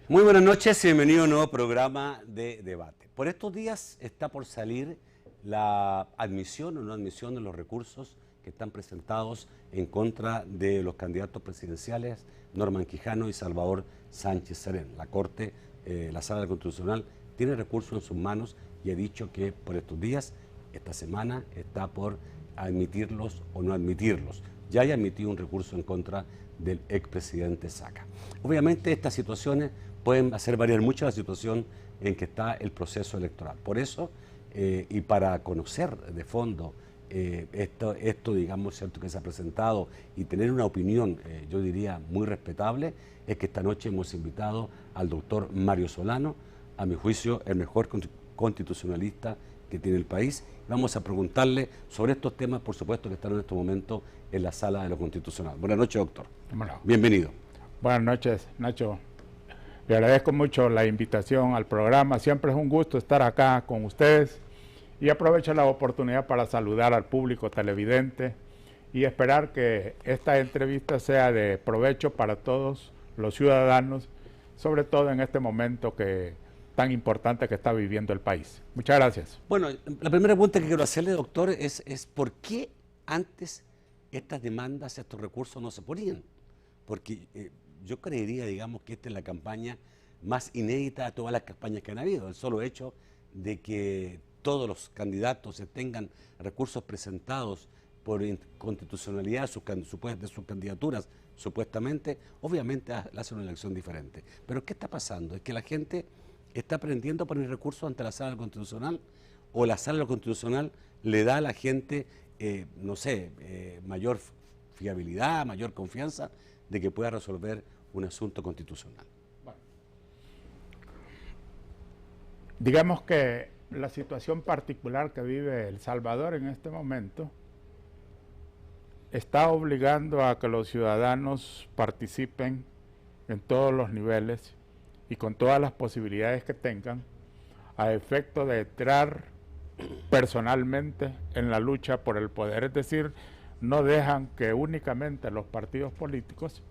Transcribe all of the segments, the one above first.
Muy buenas noches y bienvenido a un nuevo programa de debate. Por estos días está por salir la admisión o no admisión de los recursos que están presentados en contra de los candidatos presidenciales Norman Quijano y Salvador Sánchez Serén. La Corte, la Sala Constitucional, tiene recursos en sus manos y ha dicho que por estos días, esta semana, está por admitirlos o no admitirlos. Ya haya admitido un recurso en contra del expresidente Saca. Obviamente estas situaciones pueden hacer variar mucho la situación en que está el proceso electoral. Por eso, y para conocer de fondo esto digamos, cierto, que se ha presentado y tener una opinión, yo diría, muy respetable, es que esta noche hemos invitado al doctor Mario Solano, a mi juicio, el mejor constitucionalista que tiene el país. Vamos a preguntarle sobre estos temas, por supuesto, que están en estos momentos en la Sala de lo Constitucional. Buenas noches, doctor. Bueno, bienvenido. Buenas noches, Nacho. Le agradezco mucho la invitación al programa. Siempre es un gusto estar acá con ustedes y aprovecho la oportunidad para saludar al público televidente y esperar que esta entrevista sea de provecho para todos los ciudadanos, sobre todo en este momento tan importante que está viviendo el país. Muchas gracias. Bueno, la primera pregunta que quiero hacerle, doctor, es ¿por qué antes estas demandas, estos recursos no se ponían? Porque yo creería, digamos, que esta es la campaña más inédita de todas las campañas que han habido. El solo hecho de que todos los candidatos tengan recursos presentados por inconstitucionalidad de sus candidaturas, supuestamente, obviamente hace una elección diferente. Pero ¿qué está pasando? ¿Es que la gente está aprendiendo a poner recursos ante la Sala Constitucional o la Sala Constitucional le da a la gente, no sé, mayor fiabilidad, mayor confianza de que pueda resolver un asunto constitucional? Bueno, digamos que la situación particular que vive El Salvador en este momento está obligando a que los ciudadanos participen en todos los niveles y con todas las posibilidades que tengan a efecto de entrar personalmente en la lucha por el poder. Es decir, no dejan que únicamente los partidos políticos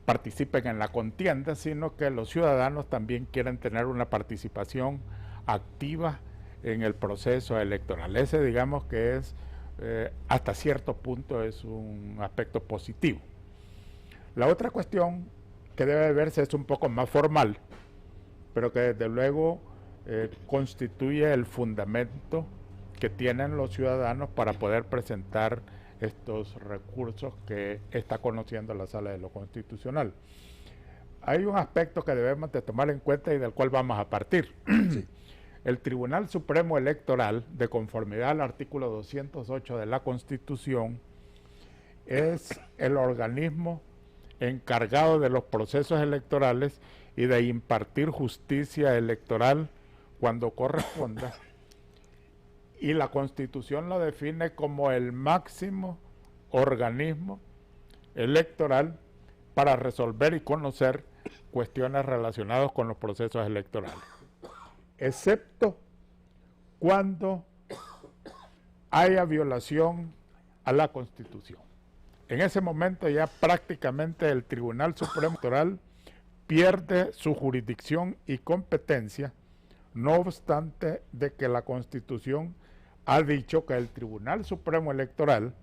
participen en la contienda, sino que los ciudadanos también quieren tener una participación activa en el proceso electoral. Ese, digamos que es, hasta cierto punto, es un aspecto positivo. La otra cuestión que debe verse es un poco más formal, pero que desde luego constituye el fundamento que tienen los ciudadanos para poder presentar estos recursos que está conociendo la Sala de lo Constitucional. Hay un aspecto que debemos de tomar en cuenta y del cual vamos a partir. Sí. El Tribunal Supremo Electoral, de conformidad al artículo 208 de la Constitución, es el organismo encargado de los procesos electorales y de impartir justicia electoral cuando corresponda, y la Constitución lo define como el máximo organismo electoral para resolver y conocer cuestiones relacionadas con los procesos electorales, excepto cuando haya violación a la Constitución. En ese momento ya prácticamente el Tribunal Supremo Electoral pierde su jurisdicción y competencia, no obstante de que la Constitución ha dicho que el Tribunal Supremo Electoral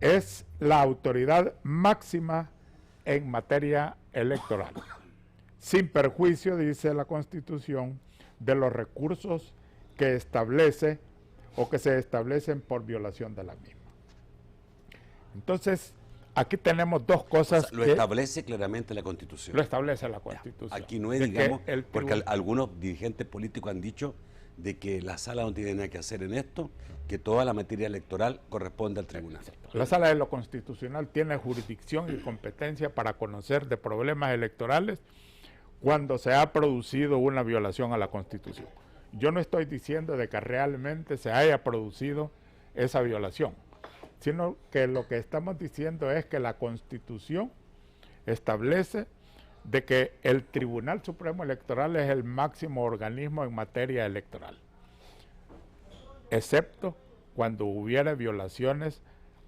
es la autoridad máxima en materia electoral, sin perjuicio, dice la Constitución, de los recursos que establece o que se establecen por violación de la misma. Entonces, aquí tenemos dos cosas. O sea, lo establece claramente la Constitución. Lo establece la Constitución. Aquí no es, digamos, porque algunos dirigentes políticos han dicho de que la Sala no tiene nada que hacer en esto, que toda la materia electoral corresponde al tribunal. La Sala de lo Constitucional tiene jurisdicción y competencia para conocer de problemas electorales cuando se ha producido una violación a la Constitución. Yo no estoy diciendo de que realmente se haya producido esa violación, sino que lo que estamos diciendo es que la Constitución establece de que el Tribunal Supremo Electoral es el máximo organismo en materia electoral, excepto cuando hubiera violaciones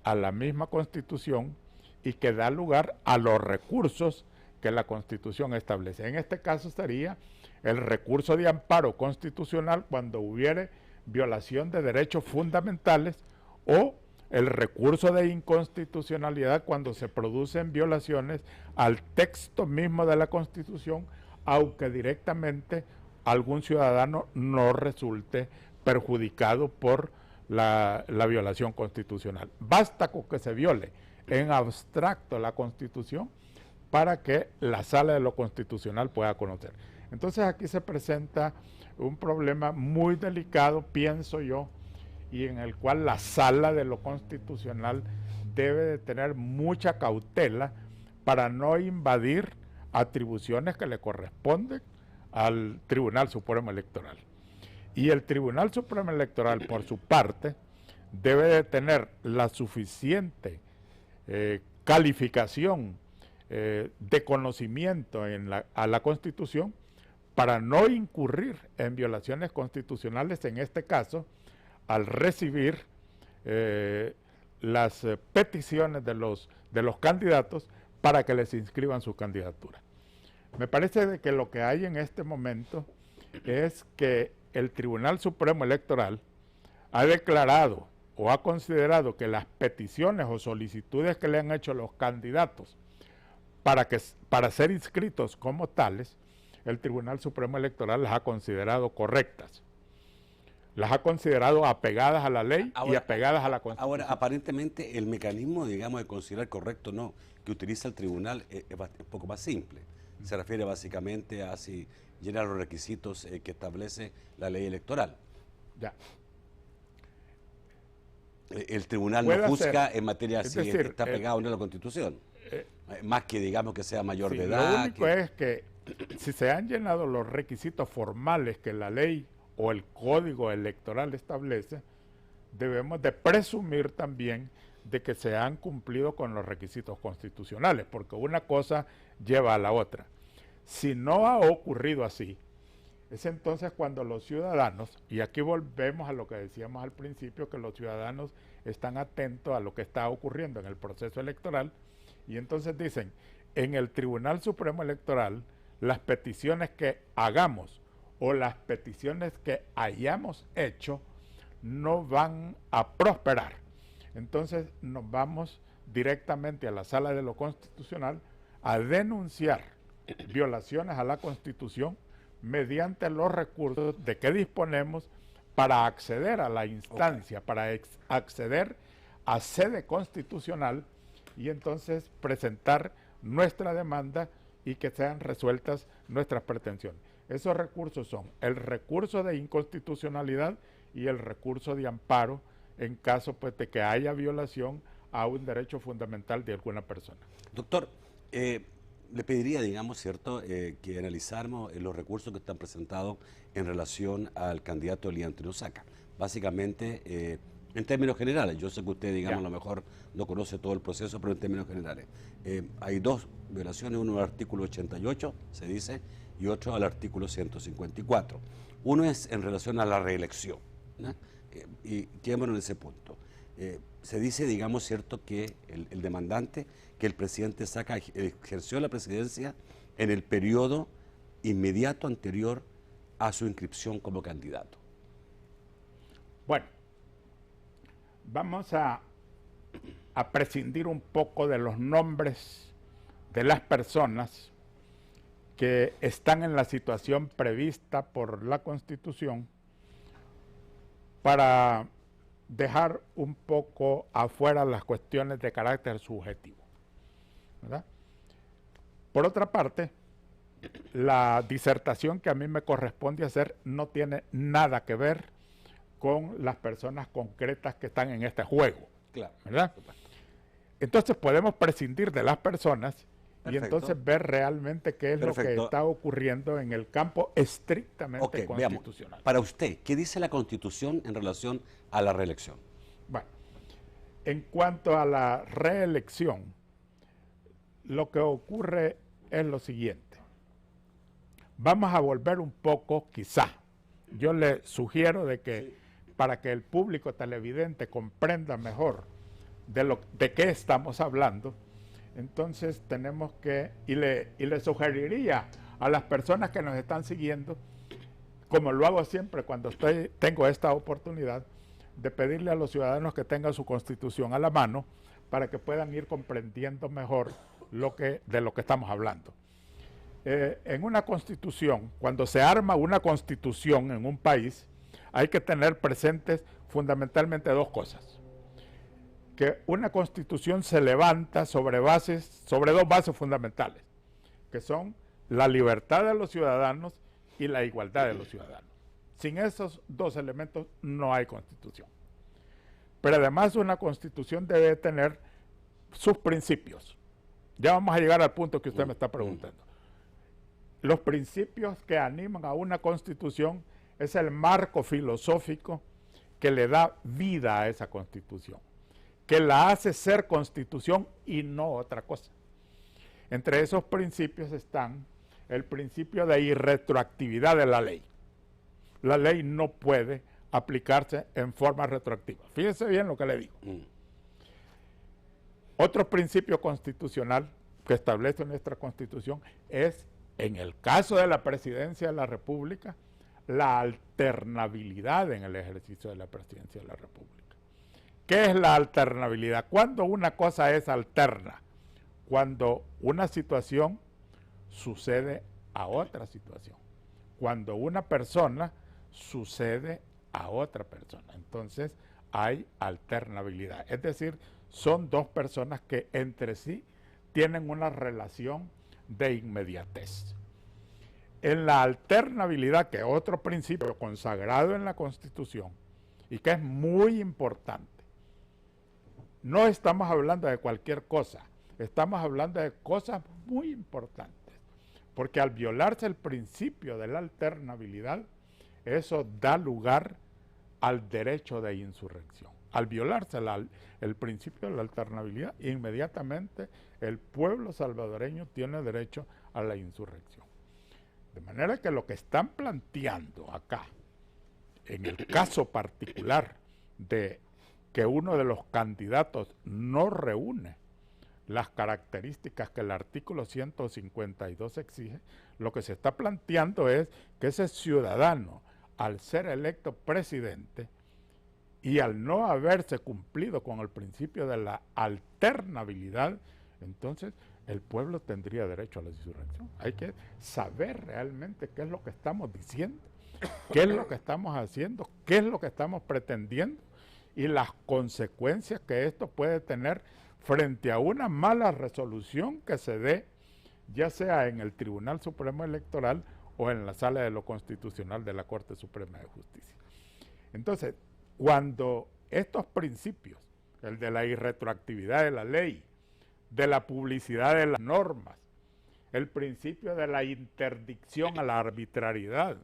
a la misma Constitución y que da lugar a los recursos que la Constitución establece. En este caso sería el recurso de amparo constitucional cuando hubiere violación de derechos fundamentales, o el recurso de inconstitucionalidad cuando se producen violaciones al texto mismo de la Constitución, aunque directamente algún ciudadano no resulte perjudicado por la violación constitucional. Basta con que se viole en abstracto la Constitución para que la Sala de lo Constitucional pueda conocer. Entonces aquí se presenta un problema muy delicado, pienso yo, y en el cual la Sala de lo Constitucional debe de tener mucha cautela para no invadir atribuciones que le corresponden al Tribunal Supremo Electoral. Y el Tribunal Supremo Electoral, por su parte, debe de tener la suficiente calificación de conocimiento a la Constitución para no incurrir en violaciones constitucionales, en este caso, al recibir las peticiones de los candidatos para que les inscriban su candidatura. Me parece de que lo que hay en este momento es que el Tribunal Supremo Electoral ha declarado o ha considerado que las peticiones o solicitudes que le han hecho los candidatos para ser inscritos como tales, el Tribunal Supremo Electoral las ha considerado correctas. Las ha considerado apegadas a la ley y apegadas a la Constitución. Ahora, aparentemente, el mecanismo, digamos, de considerar correcto o no que utiliza el tribunal es un poco más simple. Se refiere básicamente a si llena los requisitos que establece la ley electoral. Ya. El tribunal no juzga en materia si está pegado o no a la Constitución. Más que, digamos, que sea mayor de edad. Lo único es que si se han llenado los requisitos formales que la ley o el código electoral establece, debemos de presumir también de que se han cumplido con los requisitos constitucionales, porque una cosa lleva a la otra. Si no ha ocurrido así, es entonces cuando los ciudadanos, y aquí volvemos a lo que decíamos al principio, que los ciudadanos están atentos a lo que está ocurriendo en el proceso electoral, y entonces dicen, en el Tribunal Supremo Electoral, las peticiones que hagamos o las peticiones que hayamos hecho no van a prosperar. Entonces nos vamos directamente a la Sala de lo Constitucional a denunciar violaciones a la Constitución mediante los recursos de que disponemos para acceder a la instancia, para acceder a sede constitucional y entonces presentar nuestra demanda y que sean resueltas nuestras pretensiones. Esos recursos son el recurso de inconstitucionalidad y el recurso de amparo en caso pues, de que haya violación a un derecho fundamental de alguna persona. Doctor, le pediría, digamos, ¿cierto?, que analizáramos los recursos que están presentados en relación al candidato Elian Tinosaca. Básicamente, en términos generales, yo sé que usted, digamos, a lo mejor no conoce todo el proceso, pero en términos generales. Hay dos violaciones, uno al artículo 88, se dice, y otro al artículo 154. Uno es en relación a la reelección, ¿no? Y quedémonos en ese punto. Se dice, digamos, cierto, que el demandante, que el presidente Saca ejerció la presidencia en el periodo inmediato anterior a su inscripción como candidato. Bueno, vamos a prescindir un poco de los nombres de las personas que están en la situación prevista por la Constitución para dejar un poco afuera las cuestiones de carácter subjetivo, ¿verdad? Por otra parte, la disertación que a mí me corresponde hacer no tiene nada que ver con las personas concretas que están en este juego, claro, ¿verdad? Entonces podemos prescindir de las personas. Perfecto. Y entonces ver realmente qué es Perfecto. Lo que está ocurriendo en el campo estrictamente constitucional. Veamos. Para usted, ¿qué dice la Constitución en relación a la reelección? Bueno, en cuanto a la reelección, lo que ocurre es lo siguiente. Vamos a volver un poco, quizá. Yo le sugiero de que para que el público televidente comprenda mejor de qué estamos hablando, Entonces tenemos que, y le sugeriría a las personas que nos están siguiendo, como lo hago siempre cuando tengo esta oportunidad, de pedirle a los ciudadanos que tengan su constitución a la mano para que puedan ir comprendiendo mejor de lo que estamos hablando. En una constitución, cuando se arma una constitución en un país, hay que tener presentes fundamentalmente dos cosas. Que una constitución se levanta sobre dos bases fundamentales, que son la libertad de los ciudadanos y la igualdad de los ciudadanos. Sin esos dos elementos no hay constitución. Pero además una constitución debe tener sus principios. Ya vamos a llegar al punto que usted me está preguntando. Los principios que animan a una constitución es el marco filosófico que le da vida a esa constitución, que la hace ser constitución y no otra cosa. Entre esos principios están el principio de irretroactividad de la ley. La ley no puede aplicarse en forma retroactiva. Fíjese bien lo que le digo. Otro principio constitucional que establece nuestra Constitución es, en el caso de la presidencia de la República, la alternabilidad en el ejercicio de la presidencia de la República. ¿Qué es la alternabilidad? ¿Cuándo una cosa es alterna? Cuando una situación sucede a otra situación. Cuando una persona sucede a otra persona. Entonces hay alternabilidad. Es decir, son dos personas que entre sí tienen una relación de inmediatez. En la alternabilidad, que es otro principio consagrado en la Constitución y que es muy importante, no estamos hablando de cualquier cosa, estamos hablando de cosas muy importantes, porque al violarse el principio de la alternabilidad, eso da lugar al derecho de insurrección. Al violarse el principio de la alternabilidad, inmediatamente el pueblo salvadoreño tiene derecho a la insurrección. De manera que lo que están planteando acá, en el caso particular de que uno de los candidatos no reúne las características que el artículo 152 exige, lo que se está planteando es que ese ciudadano, al ser electo presidente y al no haberse cumplido con el principio de la alternabilidad, entonces el pueblo tendría derecho a la insurrección. Hay que saber realmente qué es lo que estamos diciendo, qué es lo que estamos haciendo, qué es lo que estamos pretendiendo y las consecuencias que esto puede tener frente a una mala resolución que se dé, ya sea en el Tribunal Supremo Electoral o en la Sala de lo Constitucional de la Corte Suprema de Justicia. Entonces, cuando estos principios, el de la irretroactividad de la ley, de la publicidad de las normas, el principio de la interdicción a la arbitrariedad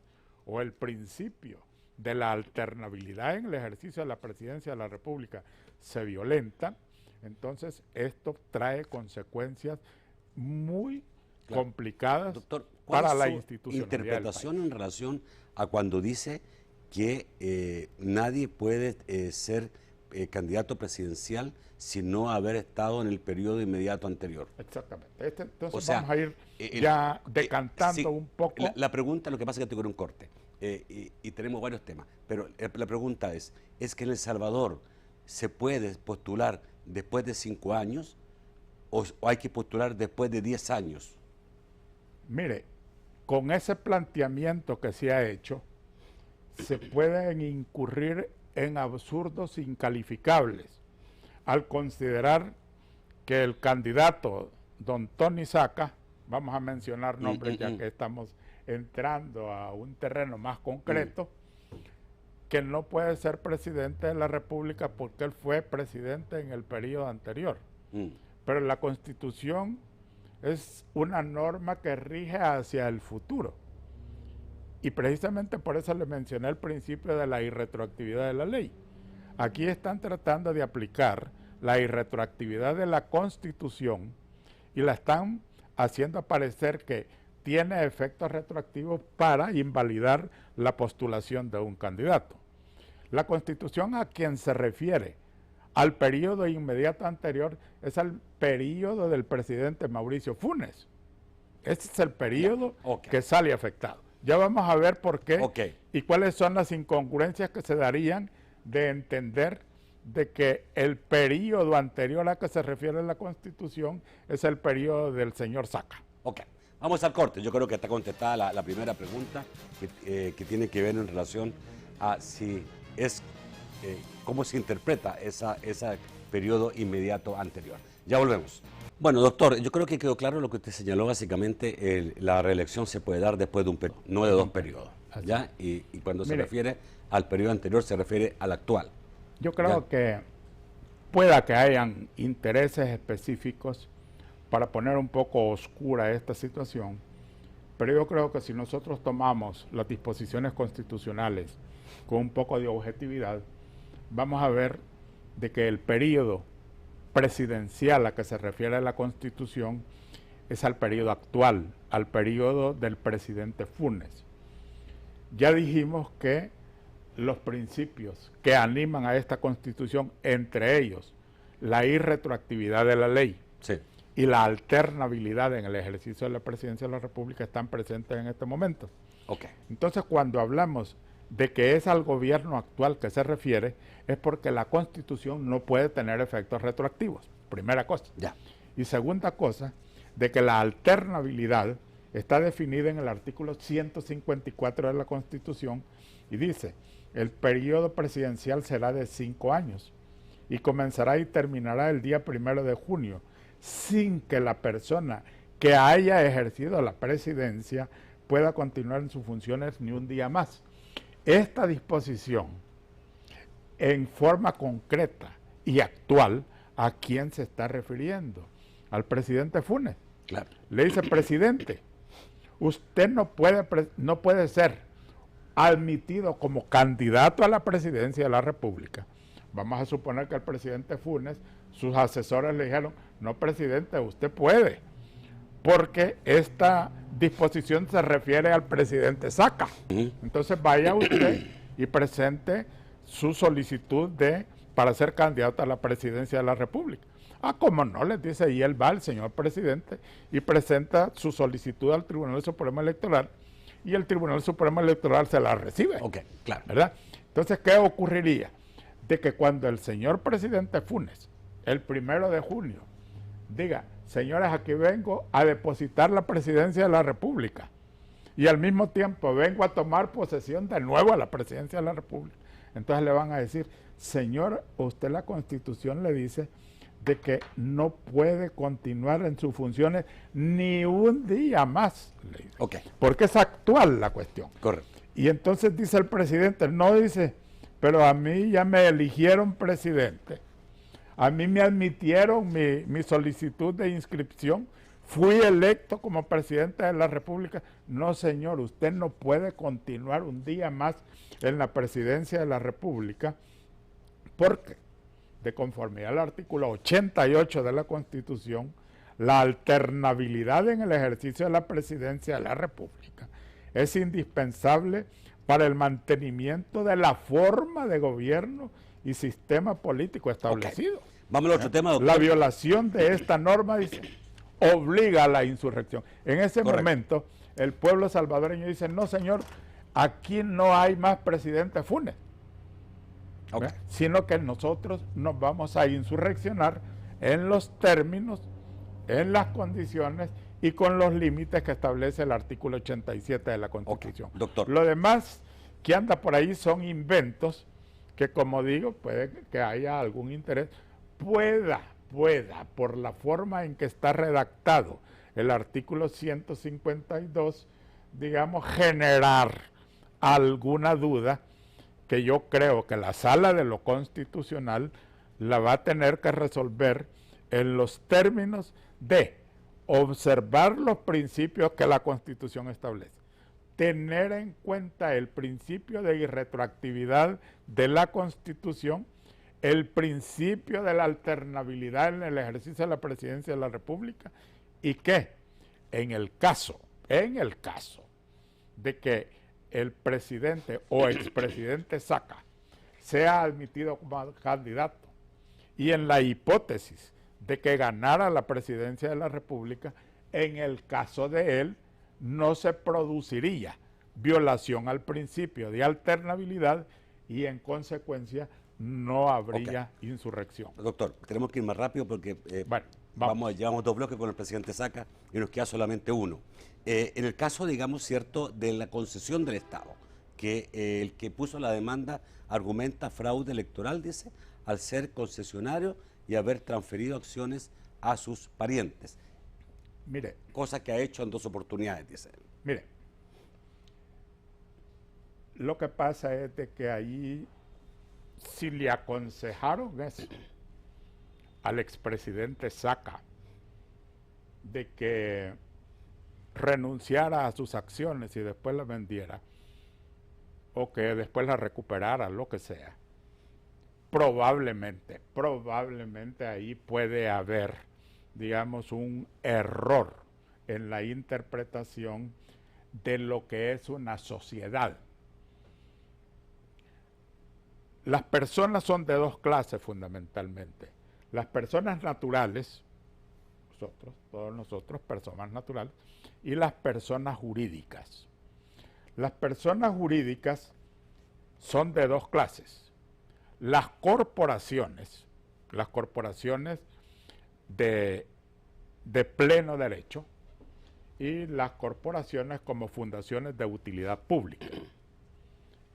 o el principio de la alternabilidad en el ejercicio de la presidencia de la República se violentan, entonces esto trae consecuencias muy complicadas, doctor, para la institucionalidad. Interpretación en relación a cuando dice que nadie puede ser candidato presidencial sin no haber estado en el periodo inmediato anterior. Exactamente. Entonces o sea, vamos a ir ya decantando sí, un poco. La pregunta, lo que pasa es que tengo un corte y tenemos varios temas, pero la pregunta es que en El Salvador se puede postular después de 5 años o hay que postular después de 10 años. Mire, con ese planteamiento que se ha hecho, se pueden incurrir en absurdos incalificables al considerar que el candidato don Tony Saca, vamos a mencionar nombres ya que estamos entrando a un terreno más concreto, que no puede ser presidente de la República porque él fue presidente en el periodo anterior. Pero la Constitución es una norma que rige hacia el futuro. Y precisamente por eso le mencioné el principio de la irretroactividad de la ley. Aquí están tratando de aplicar la irretroactividad de la Constitución y la están haciendo parecer que tiene efectos retroactivos para invalidar la postulación de un candidato. La Constitución a quien se refiere al periodo inmediato anterior es al periodo del presidente Mauricio Funes. Ese es el periodo que sale afectado. Ya vamos a ver por qué y cuáles son las incongruencias que se darían de entender de que el periodo anterior a que se refiere la Constitución es el periodo del señor Saca. Ok, vamos al corte. Yo creo que está contestada la primera pregunta que tiene que ver en relación a si es, cómo se interpreta ese periodo inmediato anterior. Ya volvemos. Bueno, doctor, yo creo que quedó claro lo que usted señaló. Básicamente, la reelección se puede dar después de un periodo, no de dos periodos. ¿Ya? Y cuando se refiere al periodo anterior, se refiere al actual. Yo creo que pueda que hayan intereses específicos para poner un poco oscura esta situación, pero yo creo que si nosotros tomamos las disposiciones constitucionales con un poco de objetividad, vamos a ver de que el periodo presidencial a que se refiere la Constitución es al periodo actual, al periodo del presidente Funes. Ya dijimos que los principios que animan a esta Constitución, entre ellos la irretroactividad de la ley y la alternabilidad en el ejercicio de la presidencia de la República, están presentes en este momento. Entonces, cuando hablamos de que es al gobierno actual que se refiere, es porque la Constitución no puede tener efectos retroactivos, primera cosa. Y segunda cosa, de que la alternabilidad está definida en el artículo 154 de la Constitución y dice: el periodo presidencial será de 5 años y comenzará y terminará el día 1 de junio, sin que la persona que haya ejercido la presidencia pueda continuar en sus funciones ni un día más. Esta disposición, en forma concreta y actual, ¿a quién se está refiriendo? Al presidente Funes. Le dice: presidente, usted no puede ser admitido como candidato a la presidencia de la República. Vamos a suponer que el presidente Funes, sus asesores le dijeron: no, presidente, usted puede, porque esta disposición se refiere al presidente Saca. Entonces vaya usted y presente su solicitud para ser candidato a la presidencia de la República. Como no, les dice, y él va al señor presidente y presenta su solicitud al Tribunal Supremo Electoral, y el Tribunal Supremo Electoral se la recibe. ¿Verdad? Entonces, ¿qué ocurriría? De que cuando el señor presidente Funes, el 1 de junio, diga: señores, aquí vengo a depositar la presidencia de la República, y al mismo tiempo vengo a tomar posesión de nuevo a la presidencia de la República, entonces le van a decir: señor, usted, la Constitución le dice de que no puede continuar en sus funciones ni un día más. Porque es actual la cuestión. Y entonces dice el presidente, no dice: pero a mí ya me eligieron presidente, a mí me admitieron mi solicitud de inscripción, fui electo como presidente de la República. No, señor, usted no puede continuar un día más en la presidencia de la República, porque de conformidad al artículo 88 de la Constitución, la alternabilidad en el ejercicio de la presidencia de la República es indispensable para el mantenimiento de la forma de gobierno y sistema político establecido. Vamos al otro tema, doctor. La violación de esta norma, dice, obliga a la insurrección. En ese momento, el pueblo salvadoreño dice: no, señor, aquí no hay más presidente Funes. Sino que nosotros nos vamos a insurreccionar en los términos, en las condiciones y con los límites que establece el artículo 87 de la Constitución. Doctor. Lo demás que anda por ahí son inventos que, como digo, puede que haya algún interés, pueda, por la forma en que está redactado el artículo 152, digamos, generar alguna duda, que yo creo que la Sala de lo Constitucional la va a tener que resolver en los términos de observar los principios que la Constitución establece, tener en cuenta el principio de irretroactividad de la Constitución, el principio de la alternabilidad en el ejercicio de la presidencia de la República, y que en el caso de que el presidente o expresidente Saca sea admitido como candidato y en la hipótesis de que ganara la presidencia de la República, en el caso de él, no se produciría violación al principio de alternabilidad y en consecuencia no habría insurrección. Doctor, tenemos que ir más rápido porque bueno, llevamos 2 bloques con el presidente Saca y nos queda solamente uno. En el caso, digamos, cierto, de la concesión del Estado, que el que puso la demanda argumenta fraude electoral, dice, al ser concesionario y haber transferido acciones a sus parientes. Mire. Cosa que ha hecho en 2 oportunidades, dice él. Mire, lo que pasa es de que ahí, si le aconsejaron eso al expresidente Saca, de que renunciara a sus acciones y después las vendiera, o que después las recuperara, lo que sea, probablemente ahí puede haber, digamos, un error en la interpretación de lo que es una sociedad. Las personas son de 2 clases fundamentalmente. Las personas naturales, todos nosotros, personas naturales, y las personas jurídicas. Las personas jurídicas son de 2 clases. Las corporaciones de pleno derecho y las corporaciones como fundaciones de utilidad pública.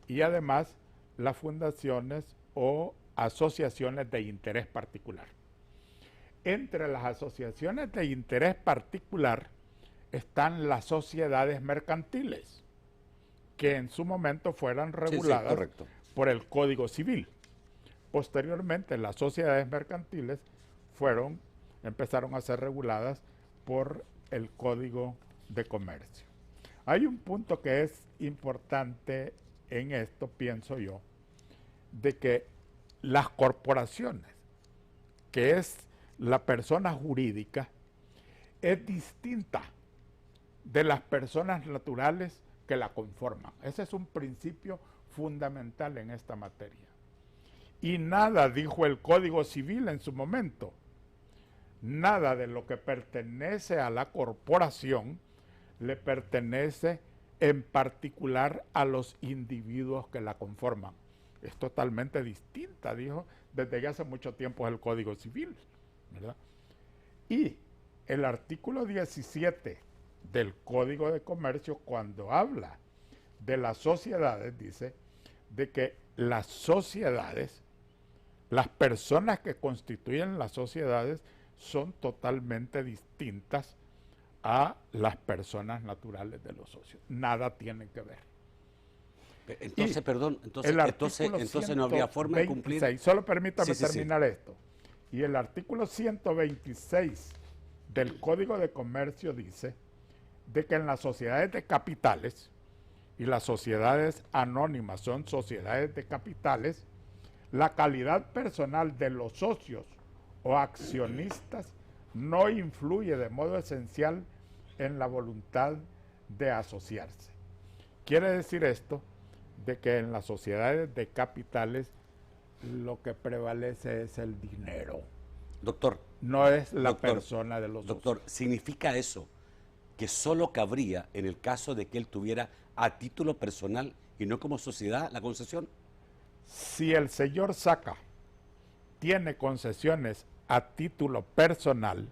Y además las fundaciones o asociaciones de interés particular. Entre las asociaciones de interés particular están las sociedades mercantiles, que en su momento fueran reguladas por el Código Civil. Posteriormente, las sociedades mercantiles empezaron a ser reguladas por el Código de Comercio. Hay un punto que es importante en esto, pienso yo, de que las corporaciones, que es la persona jurídica, es distinta de las personas naturales que la conforman. Ese es un principio fundamental en esta materia. Y nada, dijo el Código Civil en su momento, nada de lo que pertenece a la corporación le pertenece en particular a los individuos que la conforman. Es totalmente distinta, dijo, desde ya hace mucho tiempo es el Código Civil, ¿verdad? Y el artículo 17 del Código de Comercio, cuando habla de las sociedades, dice de que las sociedades, las personas que constituyen las sociedades son totalmente distintas a las personas naturales de los socios. Nada tienen que ver. Entonces, entonces no habría forma de cumplir. Solo permítame terminar esto. Y el artículo 126 del Código de Comercio dice de que en las sociedades de capitales, y las sociedades anónimas son sociedades de capitales, la calidad personal de los socios o accionistas no influye de modo esencial en la voluntad de asociarse. Quiere decir esto de que en las sociedades de capitales lo que prevalece es el dinero. Doctor. No es la persona de los socios. Doctor, ¿significa eso que solo cabría en el caso de que él tuviera a título personal y no como sociedad la concesión? Si el señor Saca tiene concesiones a título personal,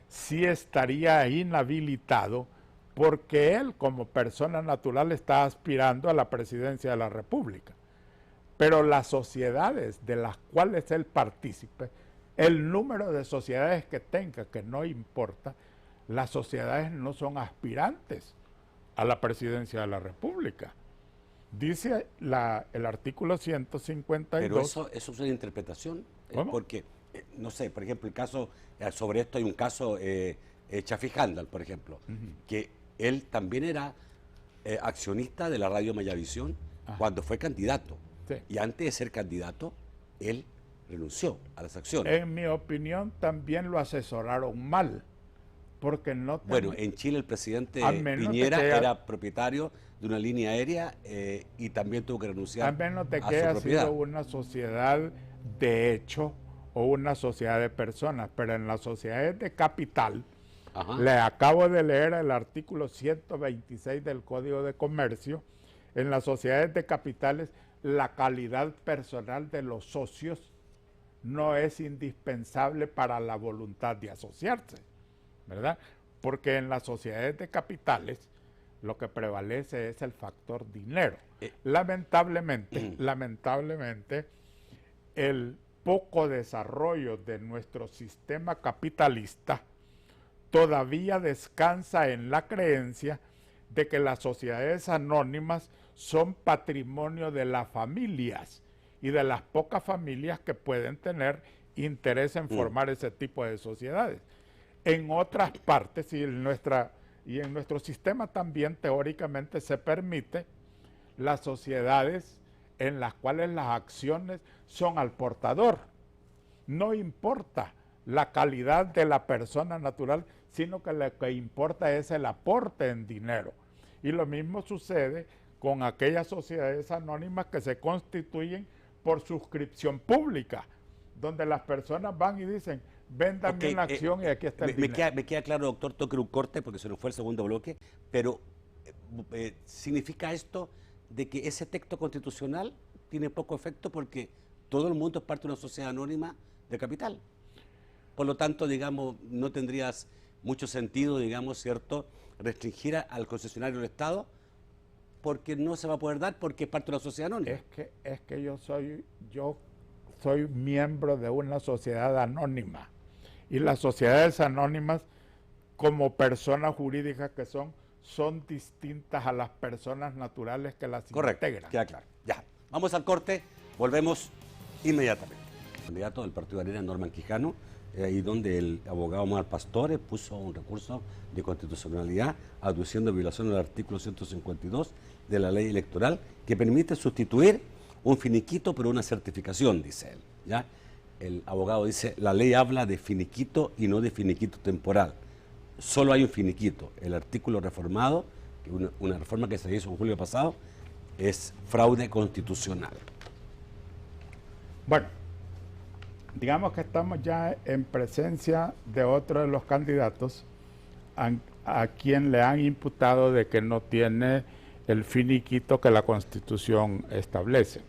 sí estaría inhabilitado porque él como persona natural está aspirando a la presidencia de la República. Pero las sociedades de las cuales él participe, el número de sociedades que tenga, que no importa, las sociedades no son aspirantes a la presidencia de la República. Dice el artículo 152... Pero eso es una interpretación, porque, no sé, por ejemplo, el caso, sobre esto hay un caso, Chafi Handal, por ejemplo, que él también era accionista de la radio Mayavisión cuando fue candidato. Sí. Y antes de ser candidato, él renunció a las acciones. En mi opinión, también lo asesoraron mal, porque no... Bueno, en Chile el presidente Piñera era propietario de una línea aérea y también tuvo que renunciar a su propiedad. A menos de que haya sido una sociedad de hecho o una sociedad de personas, pero en las sociedades de capital, Ajá. le acabo de leer el artículo 126 del Código de Comercio. En las sociedades de capitales, la calidad personal de los socios no es indispensable para la voluntad de asociarse, ¿verdad? Porque en las sociedades de capitales lo que prevalece es el factor dinero. Lamentablemente, el poco desarrollo de nuestro sistema capitalista todavía descansa en la creencia de que las sociedades anónimas son patrimonio de las familias y de las pocas familias que pueden tener interés en formar ese tipo de sociedades. En otras partes y en nuestro sistema también teóricamente se permite las sociedades en las cuales las acciones son al portador. No importa la calidad de la persona natural, sino que lo que importa es el aporte en dinero. Y lo mismo sucede con aquellas sociedades anónimas que se constituyen por suscripción pública, donde las personas van y dicen, véndame una acción y aquí está el dinero. Me queda claro, doctor, toque un corte porque se nos fue el segundo bloque, pero ¿significa esto de que ese texto constitucional tiene poco efecto porque todo el mundo es parte de una sociedad anónima de capital? Por lo tanto, digamos, no tendrías mucho sentido, digamos, ¿cierto?, restringir al concesionario del Estado porque no se va a poder dar porque es parte de una sociedad anónima. Es que yo soy miembro de una sociedad anónima y las sociedades anónimas como personas jurídicas que son distintas a las personas naturales que las integran. Queda claro. Ya, vamos al corte, volvemos inmediatamente. El candidato del Partido de Arena, Norman Quijano, ahí donde el abogado Omar Pastore puso un recurso de constitucionalidad aduciendo violación al artículo 152 de la ley electoral que permite sustituir un finiquito por una certificación, dice él. ¿Ya? El abogado dice, la ley habla de finiquito y no de finiquito temporal. Solo hay un finiquito. El artículo reformado, una reforma que se hizo en julio pasado, es fraude constitucional. Bueno, digamos que estamos ya en presencia de otro de los candidatos a quien le han imputado de que no tiene el finiquito que la Constitución establece.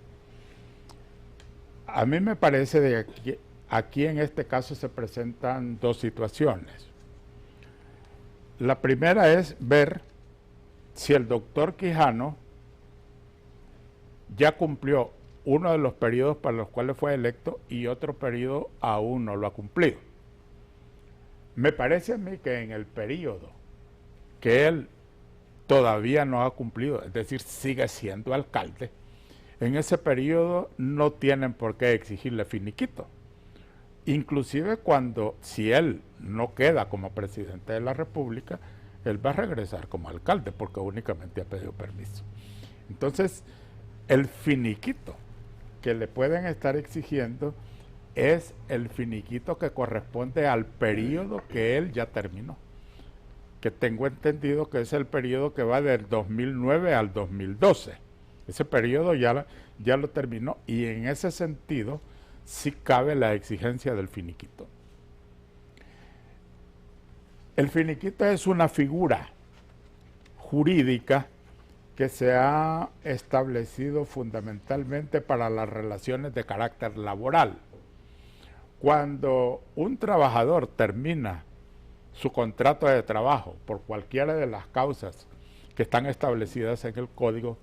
A mí me parece de que aquí en este caso se presentan dos situaciones. La primera es ver si el doctor Quijano ya cumplió uno de los periodos para los cuales fue electo y otro periodo aún no lo ha cumplido. Me parece a mí que en el periodo que él todavía no ha cumplido, es decir, sigue siendo alcalde, en ese periodo no tienen por qué exigirle finiquito. Inclusive si él no queda como presidente de la República, él va a regresar como alcalde porque únicamente ha pedido permiso. Entonces, el finiquito que le pueden estar exigiendo es el finiquito que corresponde al periodo que él ya terminó, que tengo entendido que es el periodo que va del 2009 al 2012. Ese periodo ya lo terminó y en ese sentido sí cabe la exigencia del finiquito. El finiquito es una figura jurídica que se ha establecido fundamentalmente para las relaciones de carácter laboral. Cuando un trabajador termina su contrato de trabajo por cualquiera de las causas que están establecidas en el código,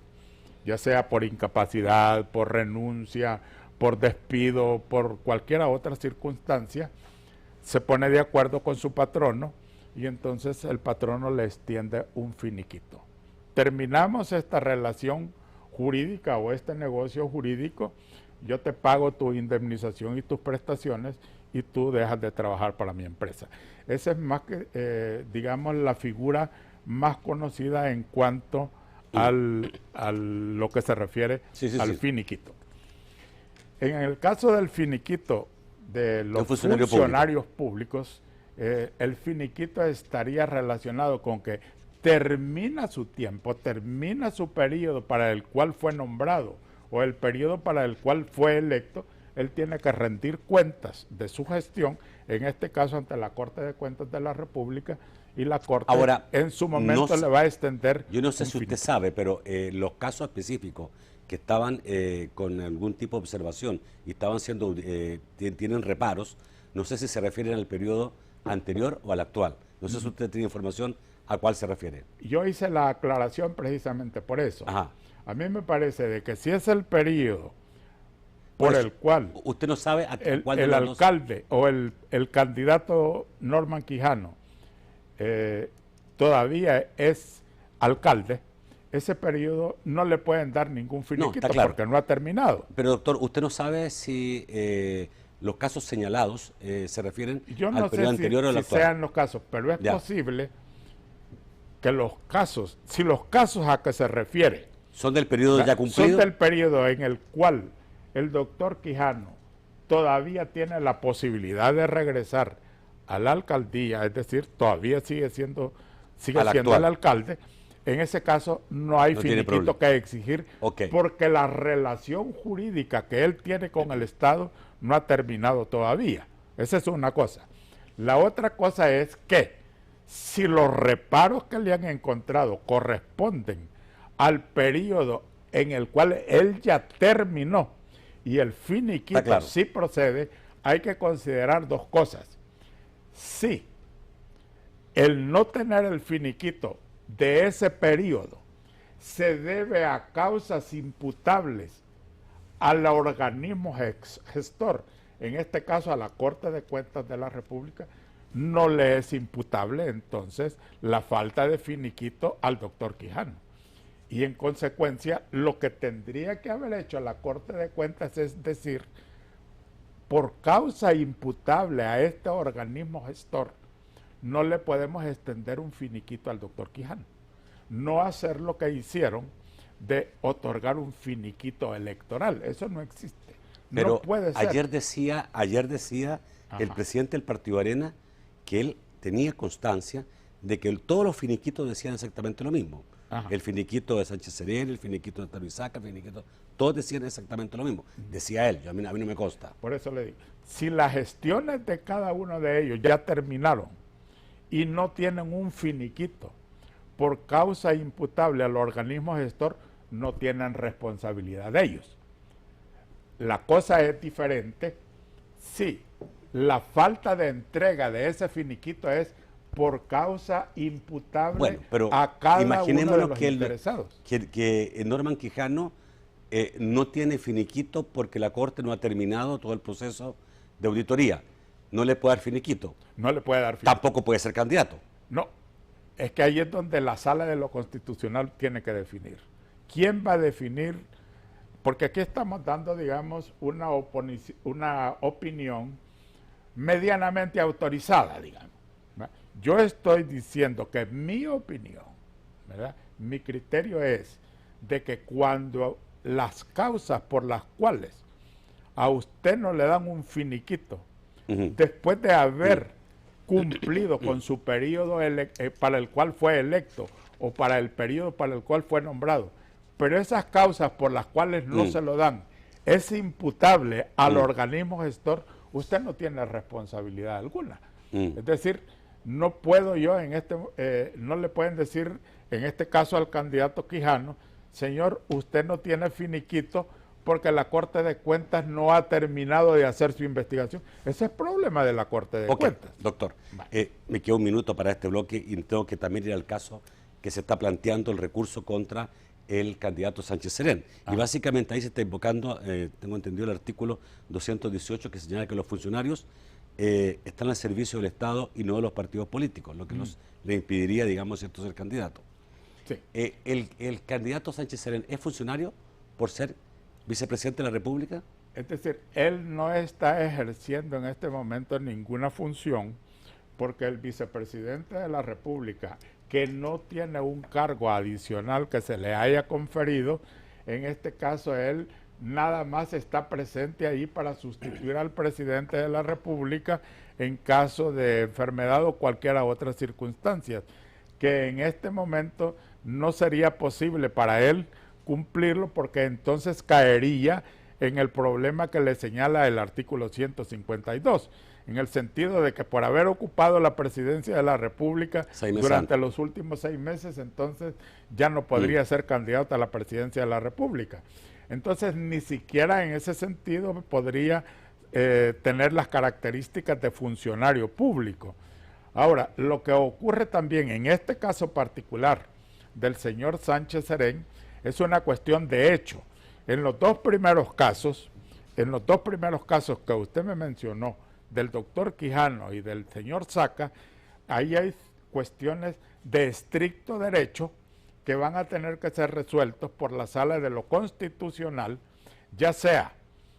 ya sea por incapacidad, por renuncia, por despido, por cualquier otra circunstancia, se pone de acuerdo con su patrono y entonces el patrono le extiende un finiquito. Terminamos esta relación jurídica o este negocio jurídico, yo te pago tu indemnización y tus prestaciones y tú dejas de trabajar para mi empresa. Esa es más que, digamos, la figura más conocida en cuanto a lo que se refiere al finiquito. En el caso del finiquito de los funcionarios públicos, el finiquito estaría relacionado con que termina su tiempo, termina su periodo para el cual fue nombrado o el periodo para el cual fue electo, él tiene que rendir cuentas de su gestión, en este caso ante la Corte de Cuentas de la República, y la Corte Ahora, en su momento le va a extender. Yo no sé si usted sabe, pero los casos específicos que estaban con algún tipo de observación y estaban siendo, tienen reparos, no sé si se refieren al periodo anterior o al actual. No sé si usted tiene información a cuál se refiere. Yo hice la aclaración precisamente por eso. Ajá. A mí me parece de que si es el periodo por el cual usted no sabe a cuál de el los alcalde o el candidato Norman Quijano todavía es alcalde, ese periodo no le pueden dar ningún finiquito porque no ha terminado. Pero doctor, ¿usted no sabe si los casos señalados se refieren al periodo anterior o al actual? Sean los casos, pero es posible que los casos, si los casos a que se refiere son del periodo ya cumplido, son del periodo en el cual el doctor Quijano todavía tiene la posibilidad de regresar a la alcaldía, es decir, todavía sigue siendo el alcalde, en ese caso no hay finiquito que exigir, porque la relación jurídica que él tiene con el Estado no ha terminado todavía. Esa es una cosa. La otra cosa es que si los reparos que le han encontrado corresponden al periodo en el cual él ya terminó y el finiquito sí procede, hay que considerar dos cosas. Si el no tener el finiquito de ese periodo se debe a causas imputables al organismo gestor, en este caso a la Corte de Cuentas de la República, no le es imputable entonces la falta de finiquito al doctor Quijano. Y en consecuencia, lo que tendría que haber hecho la Corte de Cuentas es decir, por causa imputable a este organismo gestor, no le podemos extender un finiquito al doctor Quijano. No hacer lo que hicieron de otorgar un finiquito electoral. Eso no existe. Pero no puede ser. Ayer decía el presidente del Partido Arena que él tenía constancia de que todos los finiquitos decían exactamente lo mismo. El finiquito de Sánchez Serén, el finiquito de Taruizaca, el finiquito, todos decían exactamente lo mismo. Decía él, a mí no me consta. Por eso le digo, si las gestiones de cada uno de ellos ya terminaron y no tienen un finiquito por causa imputable al organismo gestor, no tienen responsabilidad de ellos. La cosa es diferente si la falta de entrega de ese finiquito es por causa imputable a cada uno de los interesados. Que Norman Quijano no tiene finiquito porque la Corte no ha terminado todo el proceso de auditoría. No le puede dar finiquito. No le puede dar finiquito. Tampoco puede ser candidato. No, es que ahí es donde la Sala de lo Constitucional tiene que definir. ¿Quién va a definir? Porque aquí estamos dando, digamos, una opinión medianamente autorizada, digamos. Yo estoy diciendo que mi opinión, ¿verdad? Mi criterio es de que cuando las causas por las cuales a usted no le dan un finiquito, después de haber cumplido con su periodo para el cual fue electo o para el periodo para el cual fue nombrado, pero esas causas por las cuales no se lo dan es imputable al organismo gestor, usted no tiene responsabilidad alguna. Es decir, no puedo yo no le pueden decir en este caso al candidato Quijano, señor, usted no tiene finiquito porque la Corte de Cuentas no ha terminado de hacer su investigación. Ese es el problema de la Corte de Cuentas. Doctor, me queda un minuto para este bloque y tengo que también ir al caso que se está planteando el recurso contra el candidato Sánchez Serén. Y básicamente ahí se está invocando, tengo entendido el artículo 218 que señala que los funcionarios están al servicio del Estado y no de los partidos políticos, lo que le impediría, digamos, ser candidato. Sí. ¿El candidato Sánchez Serén es funcionario por ser vicepresidente de la República? Es decir, él no está ejerciendo en este momento ninguna función porque el vicepresidente de la República, que no tiene un cargo adicional que se le haya conferido, en este caso él nada más está presente ahí para sustituir al presidente de la República en caso de enfermedad o cualquier otra circunstancia, que en este momento no sería posible para él cumplirlo porque entonces caería en el problema que le señala el artículo 152, en el sentido de que por haber ocupado la presidencia de la República durante los últimos 6 meses, entonces ya no podría ser candidato a la presidencia de la República. Entonces ni siquiera en ese sentido podría tener las características de funcionario público. Ahora, lo que ocurre también en este caso particular del señor Sánchez Serén es una cuestión de hecho. En los dos primeros casos que usted me mencionó, del doctor Quijano y del señor Saca, ahí hay cuestiones de estricto derecho que van a tener que ser resueltos por la Sala de lo Constitucional, ya sea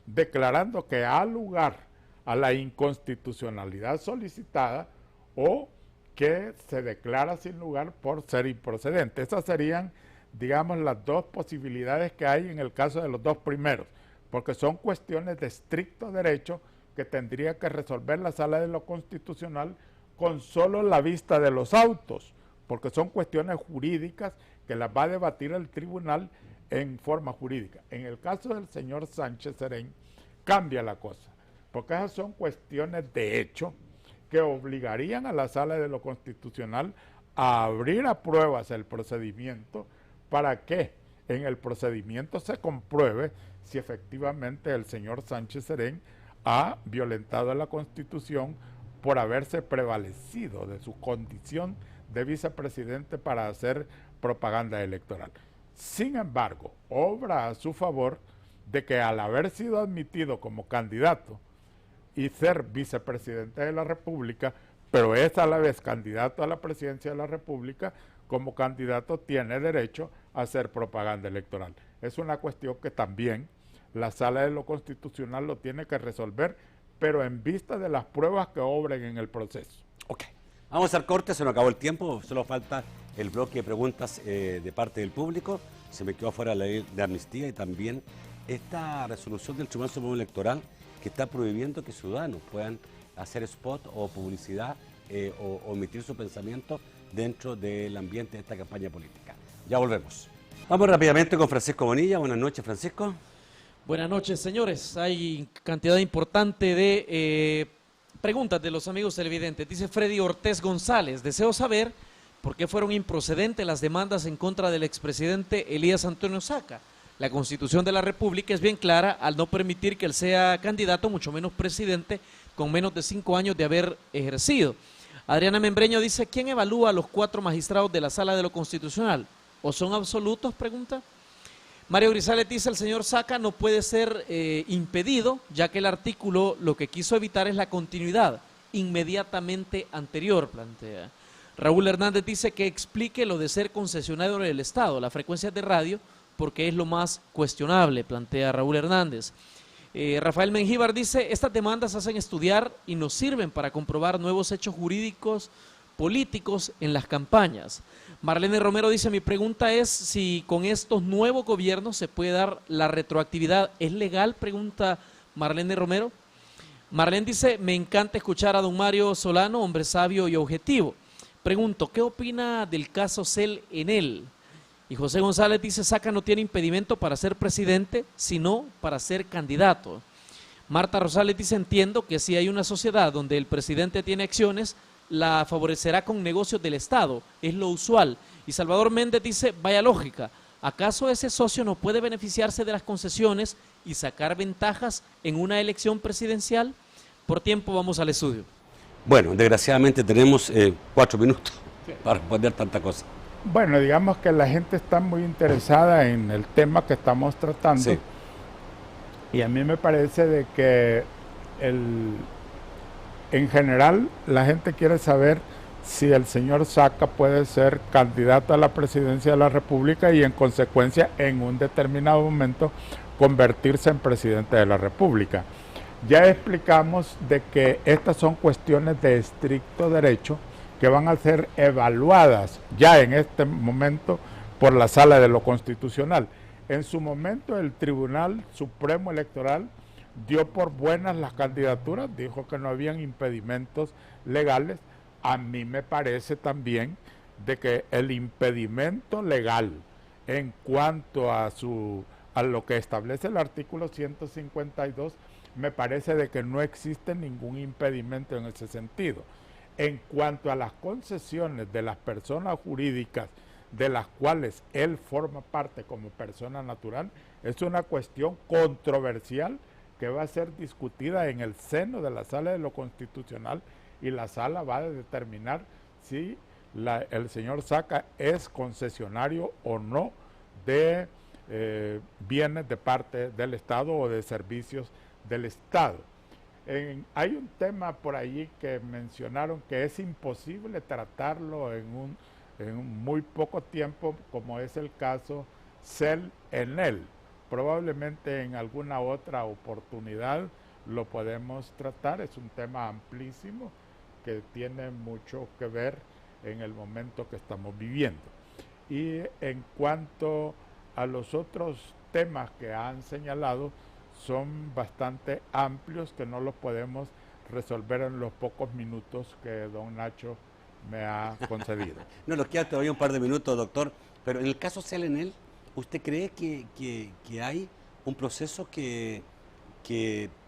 declarando que ha lugar a la inconstitucionalidad solicitada o que se declara sin lugar por ser improcedente. Esas serían, digamos, las dos posibilidades que hay en el caso de los dos primeros, porque son cuestiones de estricto derecho que tendría que resolver la Sala de lo Constitucional con solo la vista de los autos, porque son cuestiones jurídicas que las va a debatir el tribunal en forma jurídica. En el caso del señor Sánchez Serén cambia la cosa, porque esas son cuestiones de hecho que obligarían a la Sala de lo Constitucional a abrir a pruebas el procedimiento para que en el procedimiento se compruebe si efectivamente el señor Sánchez Serén ha violentado la Constitución por haberse prevalecido de su condición de vicepresidente para hacer propaganda electoral. Sin embargo, obra a su favor de que al haber sido admitido como candidato y ser vicepresidente de la República, pero es a la vez candidato a la presidencia de la República, como candidato tiene derecho a hacer propaganda electoral. Es una cuestión que también la Sala de lo Constitucional lo tiene que resolver, pero en vista de las pruebas que obren en el proceso. Ok, vamos al corte, se nos acabó el tiempo, solo falta el bloque de preguntas de parte del público. Se me quedó fuera la ley de amnistía y también esta resolución del Tribunal Supremo Electoral que está prohibiendo que ciudadanos puedan hacer spot o publicidad o omitir su pensamiento dentro del ambiente de esta campaña política. Ya volvemos. Vamos rápidamente con Francisco Bonilla. Buenas noches, Francisco. Buenas noches, señores. Hay cantidad importante de preguntas de los amigos televidentes. Dice Freddy Ortiz González, deseo saber por qué fueron improcedentes las demandas en contra del expresidente Elías Antonio Saca. La Constitución de la República es bien clara al no permitir que él sea candidato, mucho menos presidente, con menos de 5 años de haber ejercido. Adriana Membreño dice, ¿quién evalúa a los 4 magistrados de la Sala de lo Constitucional? ¿O son absolutos? Pregunta. Mario Grisales dice, el señor Saca no puede ser impedido, ya que el artículo lo que quiso evitar es la continuidad inmediatamente anterior, plantea. Raúl Hernández dice que explique lo de ser concesionario del Estado, las frecuencias de radio, porque es lo más cuestionable, plantea Raúl Hernández. Rafael Mengíbar dice, estas demandas hacen estudiar y nos sirven para comprobar nuevos hechos jurídicos políticos en las campañas. Marlene Romero dice, mi pregunta es si con estos nuevos gobiernos se puede dar la retroactividad. ¿Es legal? Pregunta Marlene Romero. Marlene dice, me encanta escuchar a don Mario Solano, hombre sabio y objetivo. Pregunto, ¿qué opina del caso Cel en él? Y José González dice, Saca no tiene impedimento para ser presidente, sino para ser candidato. Marta Rosales dice, entiendo que si hay una sociedad donde el presidente tiene acciones, la favorecerá con negocios del Estado, es lo usual. Y Salvador Méndez dice, vaya lógica, ¿acaso ese socio no puede beneficiarse de las concesiones y sacar ventajas en una elección presidencial? Por tiempo vamos al estudio. Bueno, desgraciadamente tenemos 4 minutos para responder tanta cosa. Bueno, digamos que la gente está muy interesada en el tema que estamos tratando. Sí. Y a mí me parece de que en general la gente quiere saber si el señor Saca puede ser candidato a la presidencia de la República y en consecuencia en un determinado momento convertirse en presidente de la República. Ya explicamos de que estas son cuestiones de estricto derecho que van a ser evaluadas ya en este momento por la Sala de lo Constitucional. En su momento el Tribunal Supremo Electoral dio por buenas las candidaturas, dijo que no habían impedimentos legales. A mí me parece también de que el impedimento legal en cuanto a a lo que establece el artículo 152, me parece de que no existe ningún impedimento en ese sentido. En cuanto a las concesiones de las personas jurídicas de las cuales él forma parte como persona natural, es una cuestión controversial que va a ser discutida en el seno de la Sala de lo Constitucional, y la Sala va a determinar si el señor Saca es concesionario o no de bienes de parte del Estado o de servicios del Estado. Hay un tema por allí que mencionaron que es imposible tratarlo en un muy poco tiempo, como es el caso CEL-ENEL. Probablemente en alguna otra oportunidad lo podemos tratar. Es un tema amplísimo que tiene mucho que ver en el momento que estamos viviendo. Y en cuanto a los otros temas que han señalado, son bastante amplios que no los podemos resolver en los pocos minutos que don Nacho me ha concedido. No, nos queda todavía un par de minutos, doctor, pero en el caso CEL-ENEL, ¿usted cree que hay un proceso que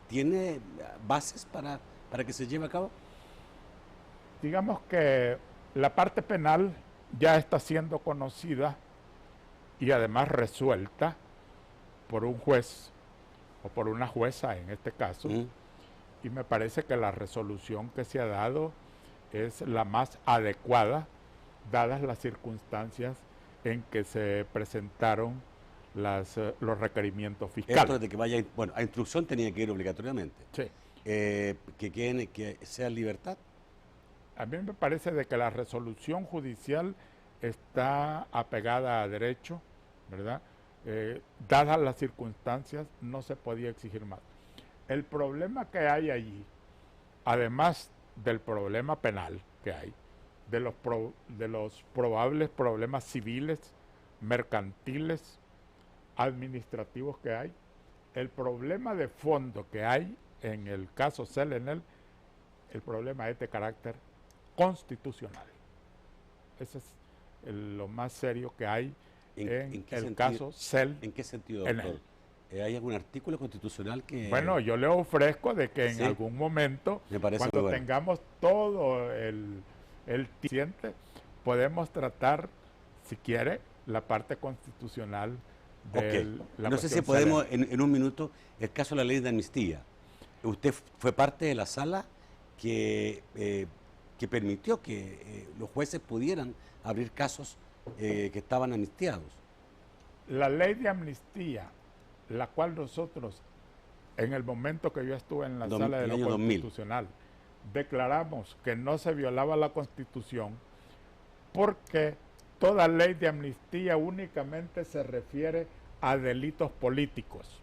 tiene bases para que se lleve a cabo? Digamos que la parte penal ya está siendo conocida y además resuelta por un juez o por una jueza en este caso, y me parece que la resolución que se ha dado es la más adecuada dadas las circunstancias en que se presentaron los requerimientos fiscales. Esto de que vaya, bueno, a instrucción tenía que ir obligatoriamente. Sí. Que sea en libertad. A mí me parece de que la resolución judicial está apegada a derecho, ¿verdad? Dadas las circunstancias, no se podía exigir más. El problema que hay allí, además del problema penal que hay, de los probables problemas civiles, mercantiles, administrativos que hay, el problema de fondo que hay en el caso CEL-ENEL, el problema es de carácter constitucional. Ese es lo más serio que hay en el caso CEL. ¿En qué sentido, doctor? ¿Hay algún artículo constitucional que...? Bueno, yo le ofrezco de que en algún momento, cuando tengamos todo el tiempo, podemos tratar, si quiere, la parte constitucional de la No sé si podemos, en un minuto, el caso de la ley de amnistía. Usted fue parte de la sala que permitió que los jueces pudieran abrir casos que estaban amnistiados. La ley de amnistía, la cual nosotros, en el momento que yo estuve en la sala de lo constitucional, declaramos que no se violaba la Constitución, porque toda ley de amnistía únicamente se refiere a delitos políticos.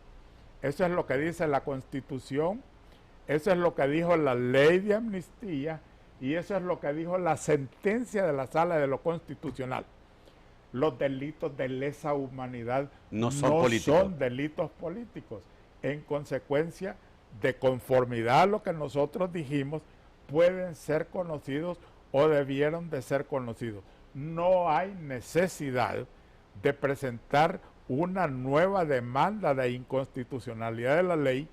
Eso es lo que dice la Constitución, eso es lo que dijo la ley de amnistía, y eso es lo que dijo la sentencia de la Sala de lo Constitucional. Los delitos de lesa humanidad no son delitos políticos. En consecuencia, de conformidad a lo que nosotros dijimos, pueden ser conocidos o debieron de ser conocidos. No hay necesidad de presentar una nueva demanda de inconstitucionalidad de la ley,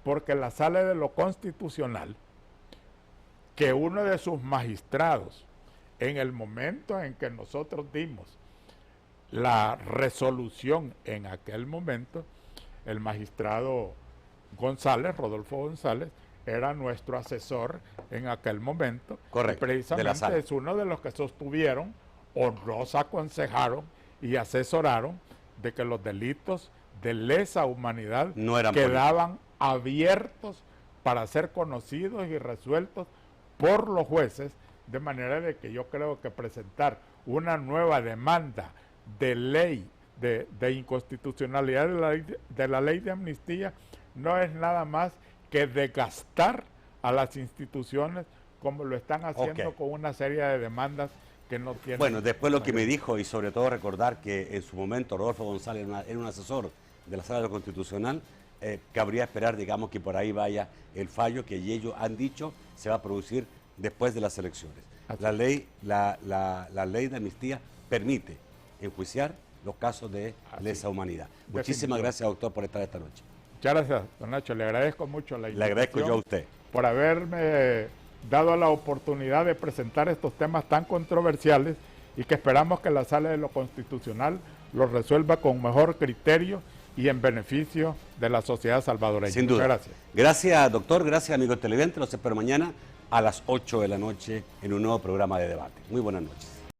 porque la Sala de lo Constitucional, que uno de sus magistrados, en el momento en que nosotros dimos la resolución en aquel momento, el magistrado González, Rodolfo González, era nuestro asesor en aquel momento. Correcto. Y precisamente es uno de los que sostuvieron o nos aconsejaron y asesoraron de que los delitos de lesa humanidad quedaban abiertos para ser conocidos y resueltos por los jueces, de manera de que yo creo que presentar una nueva demanda de ley, de inconstitucionalidad de la ley de amnistía, no es nada más que desgastar a las instituciones como lo están haciendo con una serie de demandas que no tienen... Bueno, después lo que me dijo, y sobre todo recordar que en su momento Rodolfo González era un asesor de la Sala de lo Constitucional, cabría esperar, digamos, que por ahí vaya el fallo que ellos han dicho se va a producir después de las elecciones. La ley de amnistía permite enjuiciar los casos de lesa humanidad. Muchísimas Definitivamente. gracias, doctor, por estar esta noche. Muchas gracias, don Nacho. Le agradezco mucho la Le agradezco yo a usted. por haberme dado la oportunidad de presentar estos temas tan controversiales y que esperamos que la Sala de lo Constitucional los resuelva con mejor criterio y en beneficio de la sociedad salvadoreña. Sin duda. Muchas gracias. Gracias, doctor. Gracias, amigos televidentes. Los espero mañana a las 8 de la noche en un nuevo programa de debate. Muy buenas noches.